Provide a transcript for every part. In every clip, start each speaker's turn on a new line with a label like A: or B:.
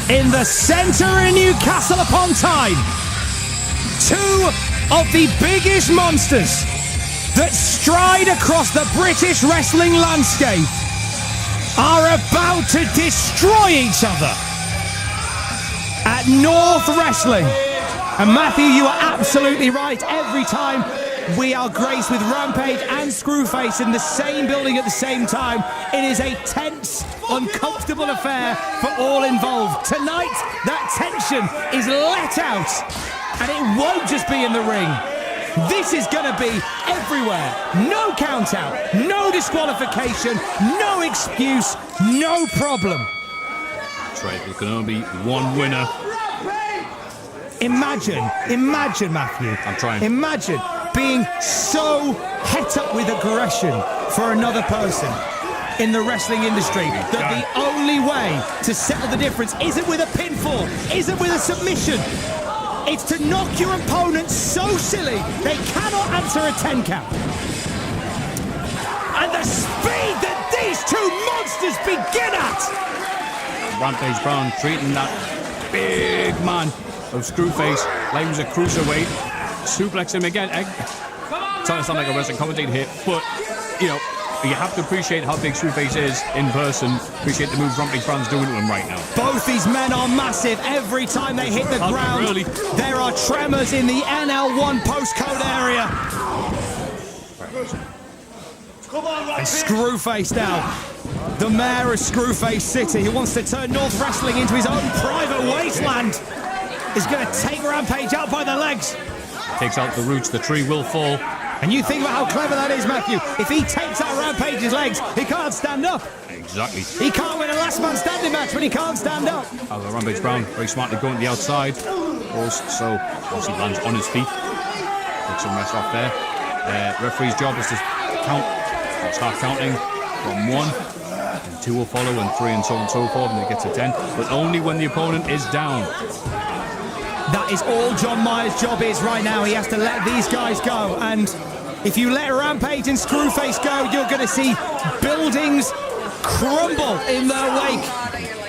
A: in the centre in Newcastle upon Tyne, two of the biggest monsters that stride across the British wrestling landscape are about to destroy each other at North Wrestling. And Matthew, you are absolutely right. Every time we are graced with Rampage and Screwface in the same building at the same time, it is a tense, uncomfortable affair for all involved. Tonight, that tension is let out, and it won't just be in the ring. This is going to be everywhere. No count out, no disqualification, no excuse, no problem.
B: That's right, there can only be one winner.
A: Imagine, Matthew.
B: I'm trying.
A: Imagine being so het up with aggression for another person in the wrestling industry that the only way to settle the difference isn't with a pinfall, isn't with a submission. It's to knock your opponent so silly they cannot answer a 10 count. And the speed that these two monsters begin at!
B: Rampage Brown treating that big man of Screwface like he was a cruiserweight. Suplex him again. Trying to sound like a wrestling commentator here, but you know, you have to appreciate how big Screwface is in person. Appreciate the moves Rampage Brown's doing to him right now. Both
A: these men are massive. Every time they hit the ground,
B: really.
A: There are tremors in the NL1 postcode area. And Screwface now, the mayor of Screwface City, who wants to turn North Wrestling into his own private wasteland, is going to take Rampage out by the legs.
B: Takes out the roots, the tree will fall.
A: And you think about how clever that is, Matthew. If he takes out Rampage's legs, he can't stand up.
B: Exactly.
A: He can't win a last man standing match when he can't stand up.
B: Rampage Brown very smartly going to the outside. So once he lands on his feet, takes some rest off there. Referee's job is to count, or start counting from 1, and 2 will follow, and 3, and so on and so forth, and it gets to 10. But only when the opponent is down.
A: That is all John Myers' job is right now. He has to let these guys go. And if you let Rampage and Screwface go, you're going to see buildings crumble in their wake.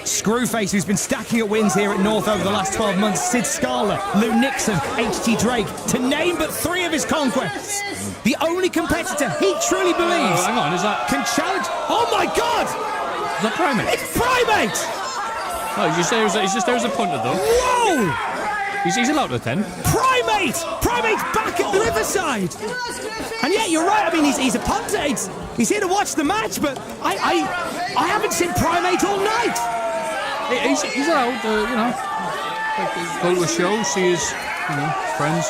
A: Screwface, who's been stacking up wins here at North over the last 12 months. Sid Scala, Lou Nixon, H.T. Drake, to name but 3 of his conquests. The only competitor he truly believes
B: hang on, is that
A: can challenge. Oh my God!
B: Is that Primate?
A: It's Primate!
B: No, he's just there as a punter though.
A: Whoa!
B: He's allowed to 10.
A: Primate's back at the Riverside. And yeah, you're right. I mean, he's a punter. He's here to watch the match, but I haven't seen Primate all night.
B: He's allowed, go to a show, see his, friends.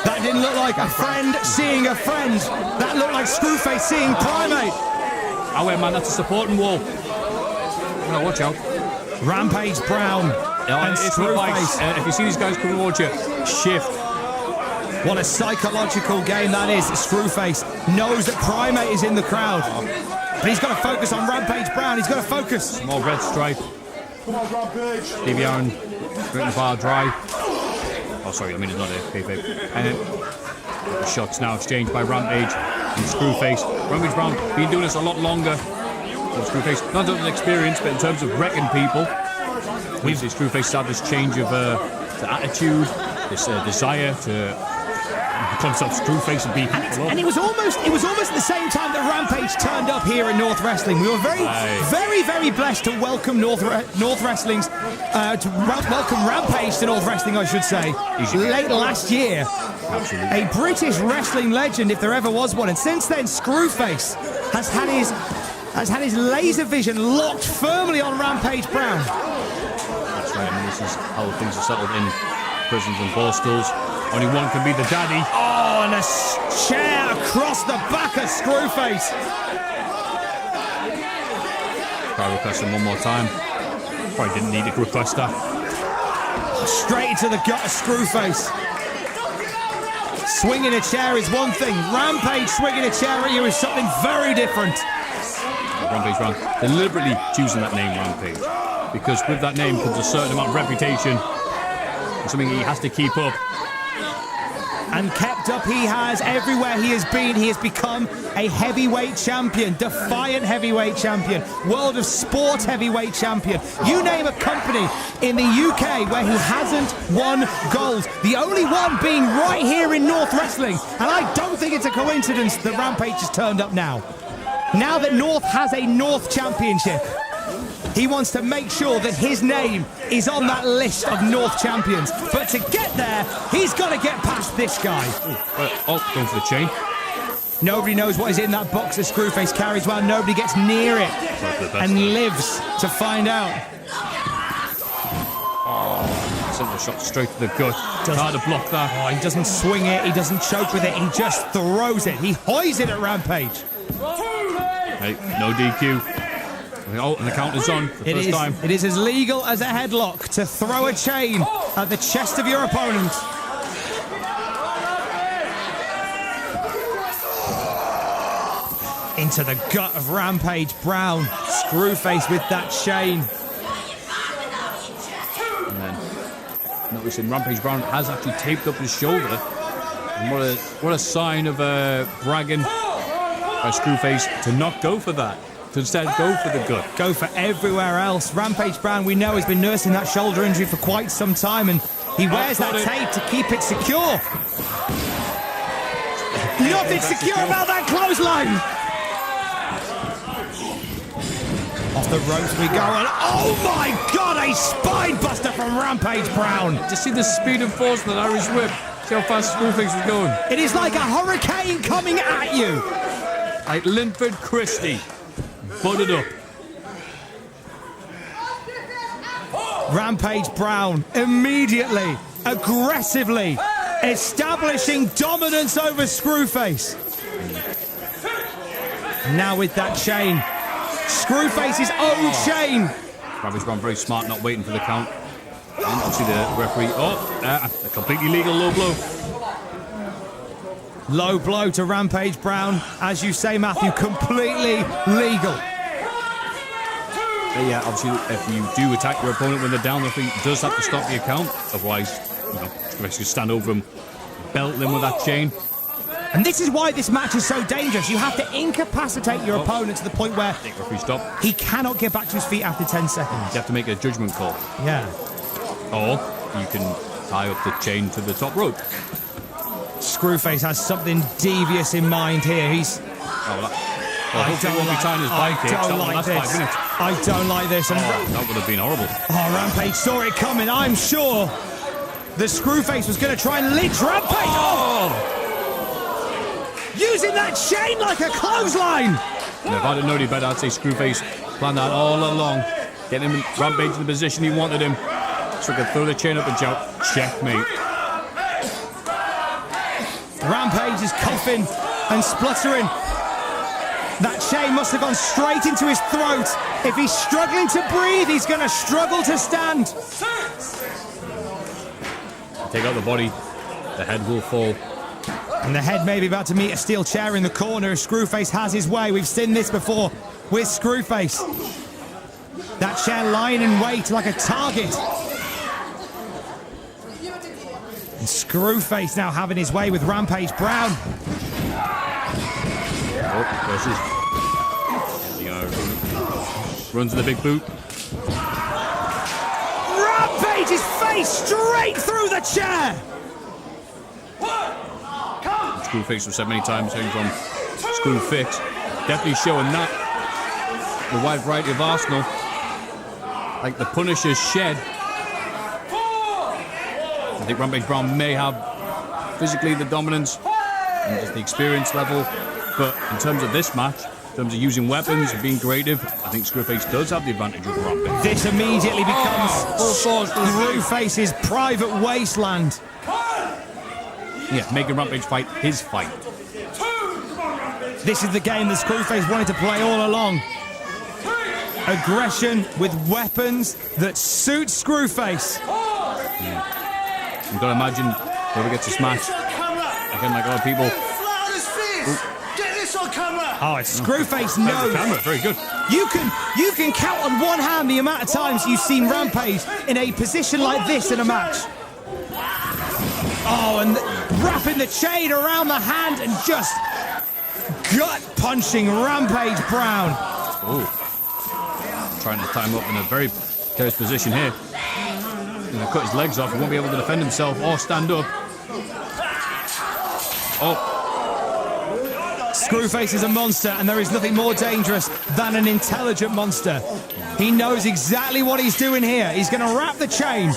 A: That didn't look like a friend seeing a friend. That looked like Screwface seeing Primate.
B: Oh, wait, man, that's a supporting wall. Watch out.
A: Rampage Brown. And Screwface.
B: If you see these guys coming towards you, shift.
A: What a psychological game that is. Screwface knows that Primate is in the crowd. But he's got to focus on Rampage Brown. He's got to focus.
B: Small red stripe.
C: Come on, Rampage.
B: Stevie Aaron, written bar dry. Oh, sorry, I mean it's not a kayfabe. And then shots now exchanged by Rampage and Screwface. Rampage Brown been doing this a lot longer than Screwface. Not in terms of experience, but in terms of wrecking people. We've seen Screwface had this change of attitude, this desire to concept Screwface and beat people up.
A: And it was almost at the same time that Rampage turned up here in North Wrestling. We were very blessed to welcome North Wrestling's welcome Rampage to North Wrestling, I should say. Late last year.
B: Absolutely.
A: A British wrestling legend, if there ever was one. And since then, Screwface has had his laser vision locked firmly on Rampage Brown.
B: That's right. I mean, this is how things are settled in prisons and hostels. Only one can be the daddy.
A: Oh, and a chair across the back of Screwface.
B: Try requesting one more time. Probably didn't need to request that.
A: Straight into the gut of Screwface. Swinging a chair is one thing. Rampage swinging a chair at you is something very different.
B: Rampage Brown deliberately choosing that name Rampage, because with that name comes a certain amount of reputation and something he has to keep up.
A: And kept up he has everywhere he has been. He has become a heavyweight champion, defiant heavyweight champion, world of sport heavyweight champion. You name a company in the UK where he hasn't won gold. The only one being right here in North Wrestling. And I don't think it's a coincidence that Rampage has turned up now. Now that North has a North Championship, he wants to make sure that his name is on that list of North champions. But to get there, he's got to get past this guy.
B: Going for the chain.
A: Nobody knows what is in that box that Screwface carries. Well, nobody gets near it and lives to find out.
B: Sent the shot straight to the gut. Hard to block that.
A: Oh, he doesn't swing it. He doesn't choke with it. He just throws it. He hoys it at Rampage.
B: Hey, no DQ. Oh, and the count is on for the first time.
A: It is as legal as a headlock to throw a chain at the chest of your opponent. Into the gut of Rampage Brown. Screwface with that chain.
B: And then, noticing Rampage Brown has actually taped up his shoulder. And what a sign of bragging by Screwface to not go for that. To instead go for the gut.
A: Go for everywhere else. Rampage Brown, we know, has been nursing that shoulder injury for quite some time, and he wears that tape to keep it secure. Nothing secure about that clothesline. Off the ropes we go, and oh my God, a spine buster from Rampage Brown.
B: Just see the speed and force of that Irish whip. See how fast Screwface was going.
A: It is like a hurricane coming at you.
B: Like Linford Christie. Buttered up.
A: Rampage Brown immediately, aggressively establishing dominance over Screwface. Now with that chain, Screwface's own chain.
B: Rampage Brown very smart, not waiting for the count. And obviously the referee. A completely legal low blow.
A: Low blow to Rampage Brown. As you say, Matthew, completely legal.
B: Yeah, obviously, if you do attack your opponent when they're down, the referee does have to stop the account. Otherwise, Screwface can stand over him, belt them with that chain.
A: And this is why this match is so dangerous. You have to incapacitate your opponent to the point where
B: referee stop.
A: He cannot get back to his feet after 10 seconds.
B: You have to make a judgment call.
A: Yeah.
B: Or you can tie up the chain to the top rope.
A: Screwface has something devious in mind here. He's...
B: I don't like this. 5 minutes.
A: I don't like this.
B: That would have been horrible.
A: Oh, Rampage saw it coming. I'm sure the Screwface was going to try and lynch Rampage. Oh! Using that chain like a clothesline.
B: And if I didn't know any better, I'd say Screwface planned that all along. Getting him Rampage in the position he wanted him. So he could throw the chain up and shout, checkmate.
A: Rampage is coughing and spluttering. That chain must have gone straight into his throat. If he's struggling to breathe, he's going to struggle to stand.
B: Take out the body, the head will fall.
A: And the head may be about to meet a steel chair in the corner if Screwface has his way. We've seen this before with Screwface. That chair lying in wait like a target. And Screwface now having his way with Rampage Brown.
B: Runs to the big boot.
A: Rampage's face straight through the chair.
B: Screwface was said many times, hearing from Screwfix. Definitely showing that. The wide variety of arsenal. Like the Punisher's shed. I think Rampage Brown may have physically the dominance and just the experience level. But in terms of this match, in terms of using weapons and being creative, I think Screwface does have the advantage over Rampage.
A: This immediately becomes Screwface's private wasteland.
B: Yeah, making Rampage fight his fight.
A: This is the game that Screwface wanted to play all along. Aggression with weapons that suit Screwface.
B: Yeah. You've got to imagine whoever gets a smash. Again, like a lot of people.
A: Oh, it's Screwface knows.
B: Camera, very good.
A: You can count on one hand the amount of times you've seen Rampage in a position like this in a match. Oh, and wrapping the chain around the hand and just gut-punching Rampage Brown.
B: Oh. Trying to tie him up in a very precarious position here. He's going to cut his legs off. He won't be able to defend himself or stand up. Oh.
A: Screwface is a monster, and there is nothing more dangerous than an intelligent monster. He knows exactly what he's doing here. He's going to wrap the chain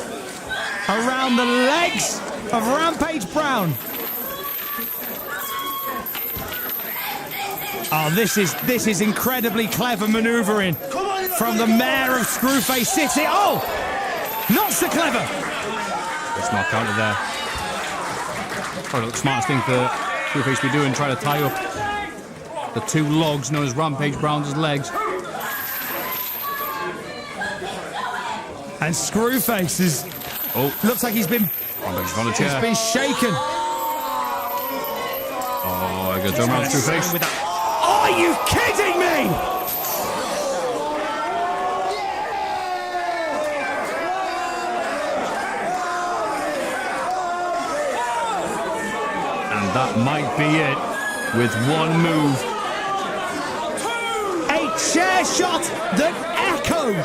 A: around the legs of Rampage Brown. Oh, this is incredibly clever maneuvering from the mayor of Screwface City. Oh, not so clever.
B: It's not counted there. Probably the smartest thing for Screwface to be doing, try to tie up the two logs known as Rampage Brown's legs.
A: And Screwface is...
B: Oh.
A: Looks like he's been...
B: Rampage on a chair.
A: He's been shaken.
B: Oh, I got to jump around Screwface.
A: With that. Are you kidding me?
B: And that might be it with one move.
A: Chair shot that echoed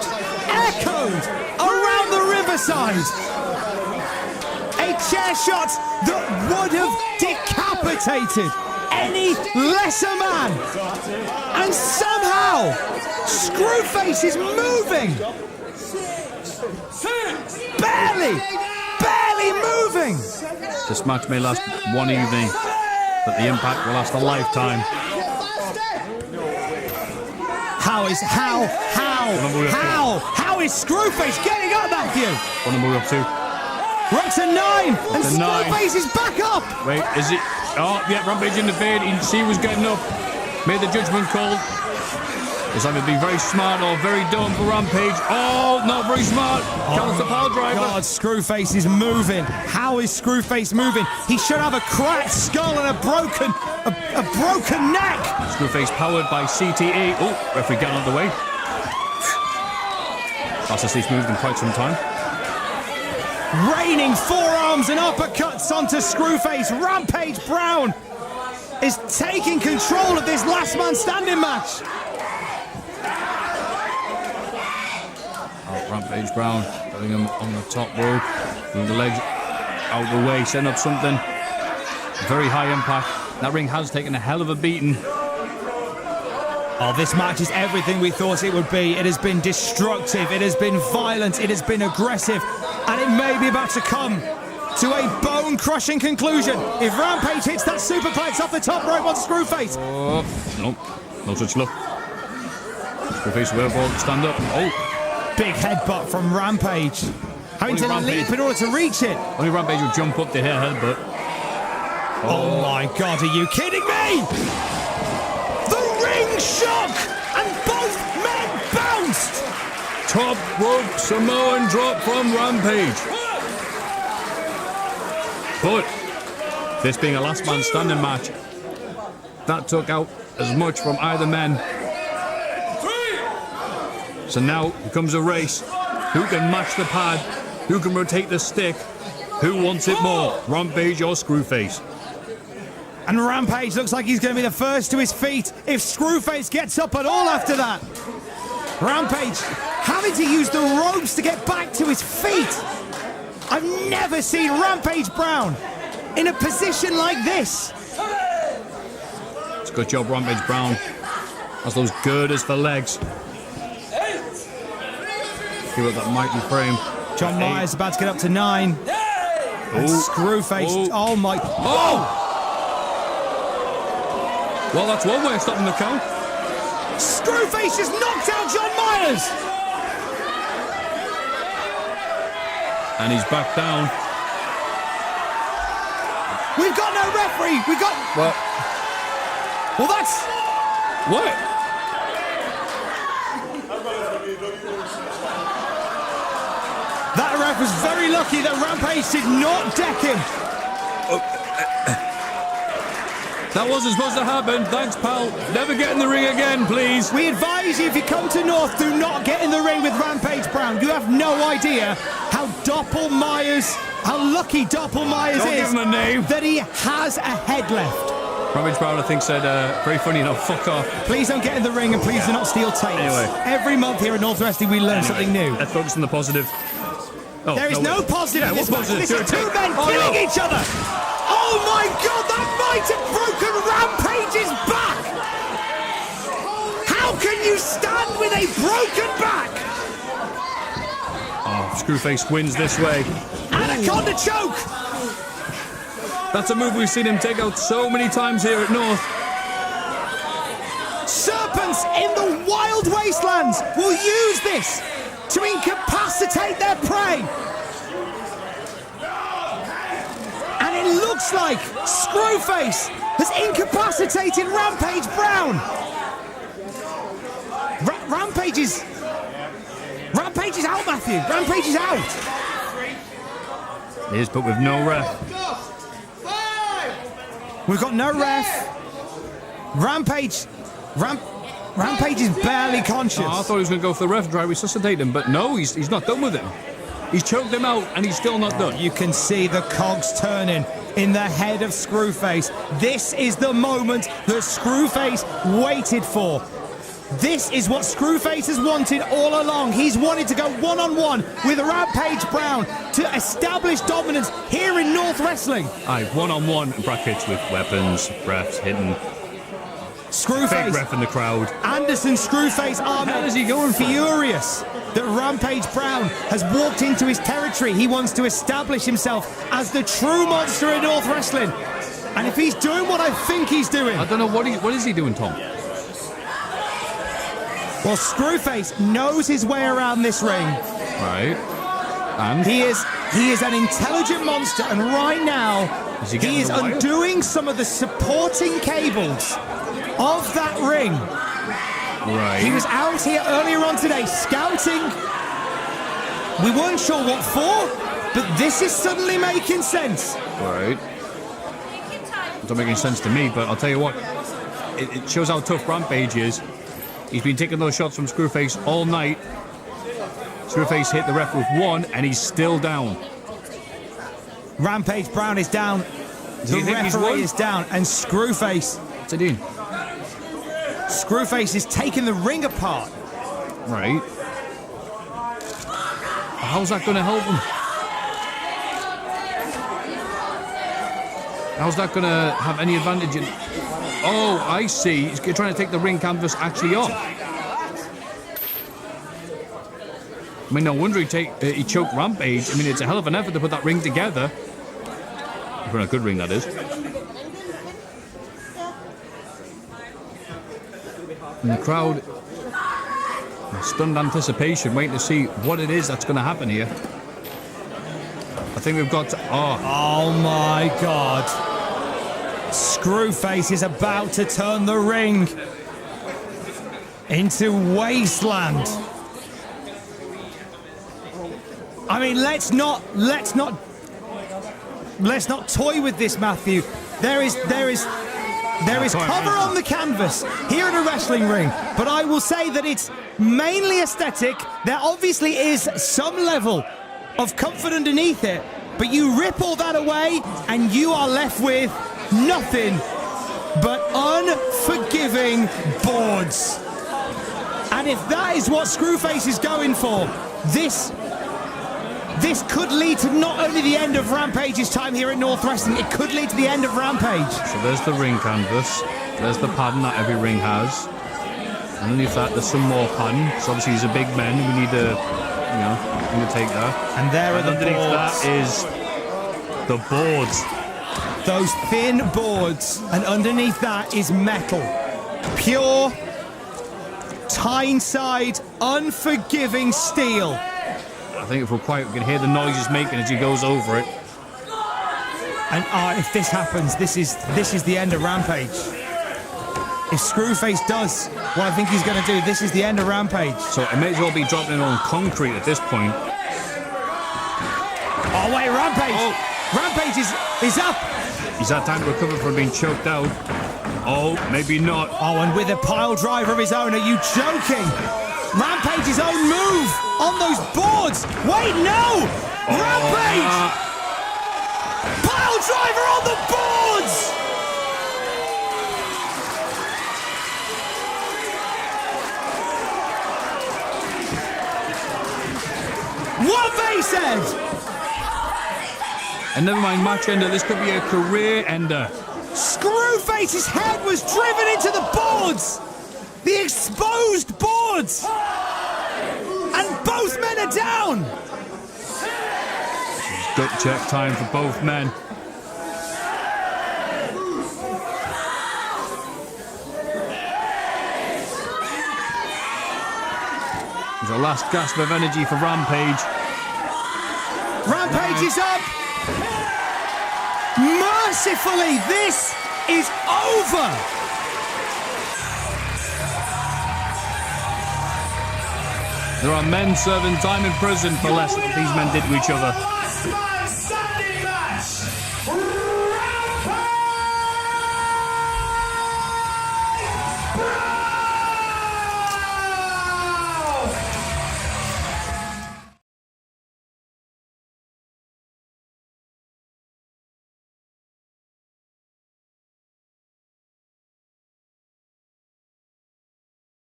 A: around the riverside. A chair shot that would have decapitated any lesser man. And somehow, Screwface is moving. Barely moving.
B: This match may last one evening, but the impact will last a lifetime.
A: How is Screwface getting up, Matthew?
B: What number are we up to?
A: We're up to 9, and
B: Screwface
A: is back up.
B: Wait, is it? Oh, yeah, Rampage interfered. He was getting up. Made the judgment call. It's either be very smart or very dumb for Rampage. Oh, not very smart. Counts the power driver.
A: God, Screwface is moving. How is Screwface moving? He should have a cracked skull and a broken neck.
B: Screwface powered by CTE. Oh, referee getting out of the way. Fastest he's moved in quite some time.
A: Raining forearms and uppercuts onto Screwface. Rampage Brown is taking control of this last man standing match.
B: Oh, Rampage Brown putting him on the top rope, moving the legs out of the way, setting up something very high impact. That ring has taken a hell of a beating.
A: Oh, this match is everything we thought it would be. It has been destructive, it has been violent, it has been aggressive, and it may be about to come to a bone-crushing conclusion if Rampage hits that superplex off the top rope on Screwface.
B: Oh, no such luck. Screwface will able to stand up. Oh,
A: big headbutt from Rampage. Having to leap in order to reach it.
B: Only Rampage would jump up to hit headbutt.
A: Oh my God, are you kidding me? The ring shook and both men bounced.
B: Top rope Samoan drop from Rampage. But this being a last man standing match, that took out as much from either man. So now becomes a race. Who can match the pad? Who can rotate the stick? Who wants it more, Rampage or Screwface?
A: And Rampage looks like he's going to be the first to his feet if Screwface gets up at all after that. Rampage having to use the ropes to get back to his feet. I've never seen Rampage Brown in a position like this.
B: It's a good job, Rampage Brown. Has those girders for legs. Give up that mighty frame.
A: John Myers about to get up to 9. And Screwface, oh my...
B: Oh! Well, that's one way of stopping the count.
A: Screwface just knocked out John Myers!
B: And he's back down.
A: We've got no referee! We've got... Well, that's...
B: What?
A: That ref was very lucky that Rampage did not deck him.
B: That wasn't supposed to happen. Thanks, pal. Never get in the ring again, please.
A: We advise you, if you come to North, do not get in the ring with Rampage Brown. You have no idea how Doppel Myers How lucky Doppelmayer's
B: Don't give
A: is
B: him a name.
A: that he has a head left.
B: Rampage Brown, I think, said, very funny enough, fuck off.
A: Please don't get in the ring and please do not steal tapes.
B: Anyway.
A: Every month here at North Wrestling we learn something new.
B: Let's focus on the positive. Oh,
A: There is no positive in this match.
B: positive?
A: This is two men killing each other. Oh my God, that might have broken Rampage's back. How can you stand with a broken back?
B: Oh, Screwface wins this way.
A: Anaconda choke.
B: That's a move we've seen him take out so many times here at North.
A: Serpents in the wild wastelands will use this to incapacitate their prey. And it looks like Screwface has incapacitated Rampage Brown. Rampage is out, Matthew. Rampage is out.
B: It is, but with no ref.
A: We've got no ref. Rampage is barely conscious.
B: Oh, I thought he was going to go for the ref and try to resuscitate him, but no, he's not done with him. He's choked him out, and he's still not done.
A: You can see the cogs turning in the head of Screwface. This is the moment that Screwface waited for. This is what Screwface has wanted all along. He's wanted to go one-on-one with Rampage Brown to establish dominance here in North Wrestling.
B: Aye, one-on-one brackets with weapons, refs hitting.
A: Screwface.
B: Big ref in the crowd.
A: Anderson Screwface Ahmed.
B: How is he going?
A: Furious that Rampage Brown has walked into his territory. He wants to establish himself as the true monster in North Wrestling. And if he's doing what I think he's doing...
B: I don't know, what is he doing, Tom?
A: Well, Screwface knows his way around this ring.
B: Right. And?
A: He is an intelligent monster, and right now he is undoing some of the supporting cables of that ring.
B: Right.
A: He was out here earlier on today scouting. We weren't sure what for, but this is suddenly making sense.
B: Right. It's not making sense to me, but I'll tell you what, it shows how tough Rampage is. He's been taking those shots from Screwface all night. Screwface hit the ref with one, and he's still down.
A: Rampage Brown is down. The referee is down, and Screwface...
B: What's he doing?
A: Screwface is taking the ring apart.
B: Right. How's that going to help him? How's that going to have any advantage in... Oh, I see. He's trying to take the ring canvas actually off. I mean, no wonder he choked Rampage. I mean, it's a hell of an effort to put that ring together. For a good ring, that is. And the crowd, in stunned anticipation, waiting to see what it is that's going to happen here. I think we've got to...
A: Oh my God. Screwface is about to turn the ring into wasteland. I mean, let's not toy with this, Matthew. There is cover on the canvas here in a wrestling ring, but I will say that it's mainly aesthetic. There obviously is some level of comfort underneath it, but you rip all that away and you are left with nothing but unforgiving boards. And if that is what Screwface is going for, this could lead to not only the end of Rampage's time here at North Wrestling, it could lead to the end of Rampage.
B: So there's the ring canvas. There's the padding that every ring has. Underneath that, there's some more padding. So obviously he's a big man. We need to, take that.
A: And there are the
B: underneath
A: boards.
B: That is the boards.
A: Those thin boards, and underneath that is metal. Pure, Tyneside, unforgiving steel.
B: I think if we're quiet, we can hear the noise he's making as he goes over it.
A: And if this happens, this is the end of Rampage. If Screwface does what I think he's going to do, this is the end of Rampage.
B: So it may as well be dropping it on concrete at this point.
A: Oh wait, Rampage!
B: Oh.
A: Rampage is up!
B: He's had time to recover from being choked out. Oh, maybe not.
A: Oh, and with a pile driver of his own, are you joking? Rampage's own move on those boards! Wait, no! Rampage! driver on the boards! What they said!
B: And never mind match ender, this could be a career ender.
A: Screwface's head was driven into the boards! The exposed boards! And both men are down!
B: Gut check time for both men. There's a last gasp of energy for Rampage.
A: Rampage is up! Mercifully, this is over!
B: There are men serving time in prison for less than these men did to each other.
A: Rampage!